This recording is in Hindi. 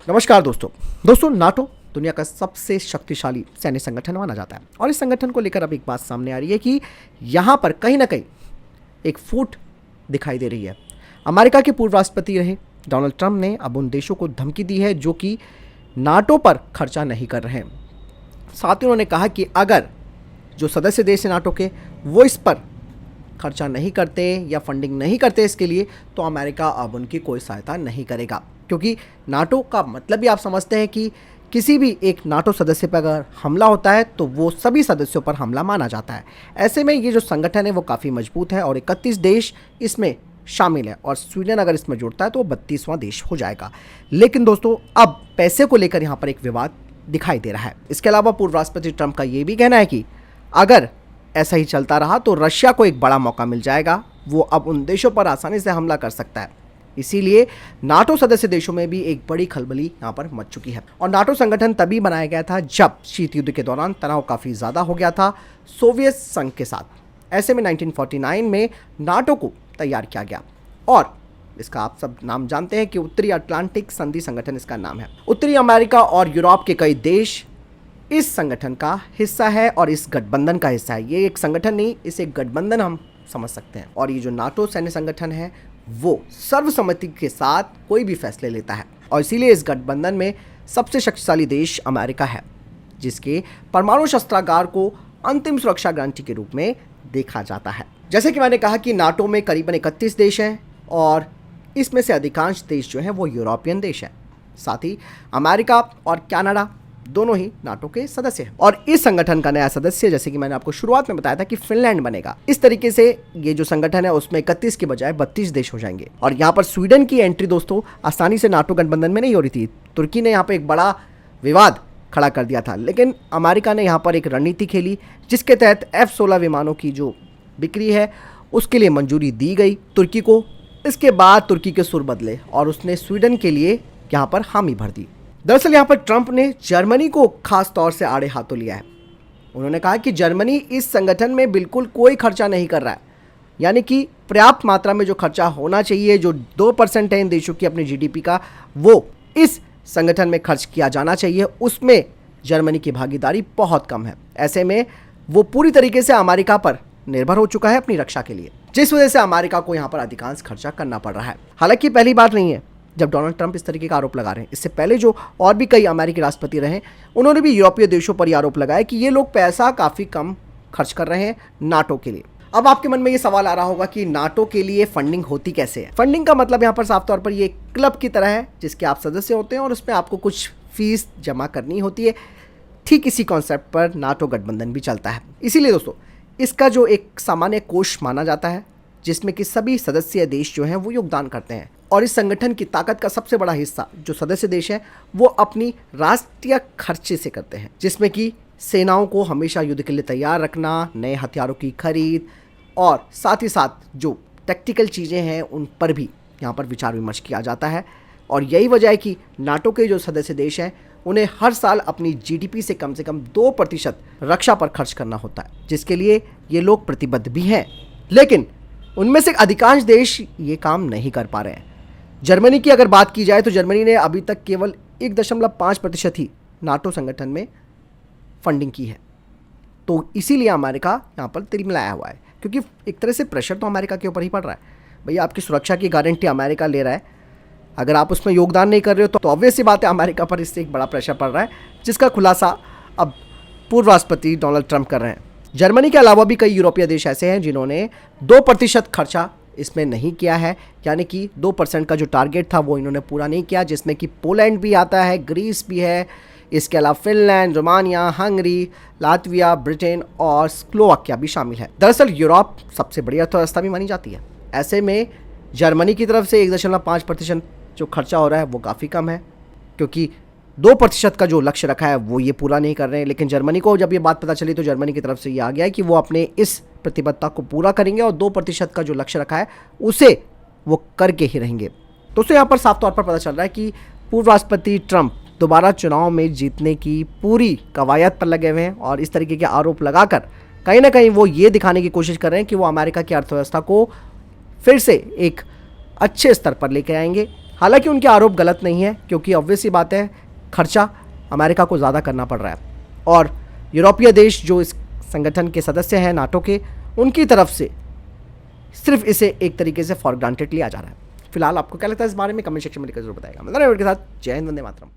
नमस्कार दोस्तों नाटो दुनिया का सबसे शक्तिशाली सैन्य संगठन माना जाता है और इस संगठन को लेकर अब एक बात सामने आ रही है कि यहाँ पर कहीं ना कहीं एक फूट दिखाई दे रही है। अमेरिका के पूर्व राष्ट्रपति रहे डोनाल्ड ट्रंप ने अब उन देशों को धमकी दी है जो कि नाटो पर खर्चा नहीं कर रहे हैं। साथ ही उन्होंने कहा कि अगर जो सदस्य देश हैं नाटो के वो इस पर खर्चा नहीं करते या फंडिंग नहीं करते इसके लिए, तो अमेरिका अब उनकी कोई सहायता नहीं करेगा। क्योंकि नाटो का मतलब भी आप समझते हैं कि किसी भी एक नाटो सदस्य पर अगर हमला होता है तो वो सभी सदस्यों पर हमला माना जाता है। ऐसे में ये जो संगठन है वो काफ़ी मजबूत है और 31 देश इसमें शामिल है और स्वीडन अगर इसमें जुड़ता है तो वो 32वां देश हो जाएगा। लेकिन दोस्तों अब पैसे को लेकर यहाँ पर एक विवाद दिखाई दे रहा है। इसके अलावा पूर्व राष्ट्रपति ट्रंप का ये भी कहना है कि अगर ऐसा ही चलता रहा तो रशिया को एक बड़ा मौका मिल जाएगा, वो अब उन देशों पर आसानी से हमला कर सकता है। इसीलिए नाटो सदस्य देशों में भी एक बड़ी खलबली यहाँ पर मच चुकी है। और नाटो संगठन तभी बनाया गया था जब शीत युद्ध के दौरान तनाव काफ़ी ज़्यादा हो गया था सोवियत संघ के साथ। ऐसे में 1949 में नाटो को तैयार किया गया और इसका आप सब नाम जानते हैं कि उत्तरी अटलांटिक संधि संगठन इसका नाम है। उत्तरी अमेरिका और यूरोप के कई देश इस संगठन का हिस्सा है और इस गठबंधन का हिस्सा है। ये एक संगठन नहीं, इसे गठबंधन हम समझ सकते हैं। और ये जो नाटो सैन्य संगठन है वो सर्वसम्मति के साथ कोई भी फैसले लेता है और इसीलिए इस गठबंधन में सबसे शक्तिशाली देश अमेरिका है, जिसके परमाणु शस्त्रागार को अंतिम सुरक्षा गारंटी के रूप में देखा जाता है। जैसे कि मैंने कहा कि नाटो में करीबन 31 देश हैं और इसमें से अधिकांश देश जो हैं वो यूरोपियन देश हैं। साथ ही अमेरिका और कनाडा दोनों ही नाटो के सदस्य हैं और इस संगठन का नया सदस्य, जैसे कि मैंने आपको शुरुआत में बताया था कि फिनलैंड बनेगा। इस तरीके से ये जो संगठन है उसमें 31 के बजाय 32 देश हो जाएंगे। और यहाँ पर स्वीडन की एंट्री दोस्तों आसानी से नाटो गठबंधन में नहीं हो रही थी। तुर्की ने यहाँ पर एक बड़ा विवाद खड़ा कर दिया था, लेकिन अमेरिका ने यहाँ पर एक रणनीति खेली जिसके तहत F-16 विमानों की जो बिक्री है उसके लिए मंजूरी दी गई तुर्की को। इसके बाद तुर्की के सुर बदले और उसने स्वीडन के लिए यहाँ पर हामी भर दी। दरअसल यहाँ पर ट्रंप ने जर्मनी को खास तौर से आड़े हाथों लिया है। उन्होंने कहा कि जर्मनी इस संगठन में बिल्कुल कोई खर्चा नहीं कर रहा है, यानी कि पर्याप्त मात्रा में जो खर्चा होना चाहिए, जो 2% है इन देशों की अपनी जीडीपी का, वो इस संगठन में खर्च किया जाना चाहिए, उसमें जर्मनी की भागीदारी बहुत कम है। ऐसे में वो पूरी तरीके से अमेरिका पर निर्भर हो चुका है अपनी रक्षा के लिए, जिस वजह से अमेरिका को यहाँ पर अधिकांश खर्चा करना पड़ रहा है। हालांकि पहली बात नहीं है जब डोनाल्ड ट्रंप इस तरीके का आरोप लगा रहे हैं। इससे पहले जो और भी कई अमेरिकी राष्ट्रपति रहे उन्होंने भी यूरोपीय देशों पर यह आरोप लगाया कि ये लोग पैसा काफ़ी कम खर्च कर रहे हैं नाटो के लिए। अब आपके मन में ये सवाल आ रहा होगा कि नाटो के लिए फंडिंग होती कैसे है। फंडिंग का मतलब यहाँ पर साफ तौर पर ये क्लब की तरह है जिसके आप सदस्य होते हैं और उसमें आपको कुछ फीस जमा करनी होती है। ठीक इसी कॉन्सेप्ट पर नाटो गठबंधन भी चलता है। इसीलिए दोस्तों इसका जो एक सामान्य कोष माना जाता है जिसमें कि सभी सदस्य देश जो हैं वो योगदान करते हैं। और इस संगठन की ताकत का सबसे बड़ा हिस्सा जो सदस्य देश हैं वो अपनी राष्ट्रीय खर्चे से करते हैं, जिसमें कि सेनाओं को हमेशा युद्ध के लिए तैयार रखना, नए हथियारों की खरीद और साथ ही साथ जो टेक्टिकल चीज़ें हैं उन पर भी यहाँ पर विचार विमर्श किया जाता है। और यही वजह है कि नाटो के जो सदस्य देश हैं उन्हें हर साल अपनी जीडीपी से कम 2% रक्षा पर खर्च करना होता है, जिसके लिए ये लोग प्रतिबद्ध भी हैं। लेकिन उनमें से अधिकांश देश ये काम नहीं कर पा रहे हैं। जर्मनी की अगर बात की जाए तो जर्मनी ने अभी तक केवल 1.5% ही नाटो संगठन में फंडिंग की है। तो इसीलिए अमेरिका यहाँ पर तिलमिलाया हुआ है, क्योंकि एक तरह से प्रेशर तो अमेरिका के ऊपर ही पड़ रहा है। भैया आपकी सुरक्षा की गारंटी अमेरिका ले रहा है, अगर आप उसमें योगदान नहीं कर रहे हो तो ऑब्वियस सी बात है अमेरिका पर इससे एक बड़ा प्रेशर पड़ रहा है, जिसका खुलासा अब पूर्व राष्ट्रपति डोनाल्ड ट्रंप कर रहे हैं। जर्मनी के अलावा भी कई यूरोपीय देश ऐसे हैं जिन्होंने 2% खर्चा इसमें नहीं किया है, यानी कि 2% का जो टारगेट था वो इन्होंने पूरा नहीं किया, जिसमें कि पोलैंड भी आता है, ग्रीस भी है, इसके अलावा Finland, Romania, Hungary, Latvia, Britain और स्लोवाकिया भी शामिल है। दरअसल यूरोप सबसे बड़ी अर्थव्यवस्था भी मानी जाती है। ऐसे में जर्मनी की तरफ से 1.5% जो खर्चा हो रहा है वो काफ़ी कम है, क्योंकि 2% का जो लक्ष्य रखा है वो ये पूरा नहीं कर रहे हैं। लेकिन जर्मनी को जब ये बात पता चली तो जर्मनी की तरफ से ये आ गया है कि वो अपने इस प्रतिबद्धता को पूरा करेंगे और 2% का जो लक्ष्य रखा है उसे वो करके ही रहेंगे। दोस्तों यहाँ पर साफ तौर पर पता चल रहा है कि पूर्व राष्ट्रपति ट्रंप दोबारा चुनाव में जीतने की पूरी कवायद पर लगे हुए हैं और इस तरीके के आरोप लगाकर कहीं ना कहीं वो ये दिखाने की कोशिश कर रहे हैं कि वो अमेरिका की अर्थव्यवस्था को फिर से एक अच्छे स्तर पर लेके आएंगे। हालांकि उनके आरोप गलत नहीं है, क्योंकि ऑब्वियस सी बात है खर्चा अमेरिका को ज़्यादा करना पड़ रहा है और यूरोपीय देश जो इस संगठन के सदस्य हैं नाटो के, उनकी तरफ से सिर्फ इसे एक तरीके से फॉर ग्रांटेड लिया जा रहा है। फिलहाल आपको क्या लगता है इस बारे में, कमेंट सेक्शन में लिखकर जरूर बताएगा। मैं के साथ जय हिंद, वंदे मातरम।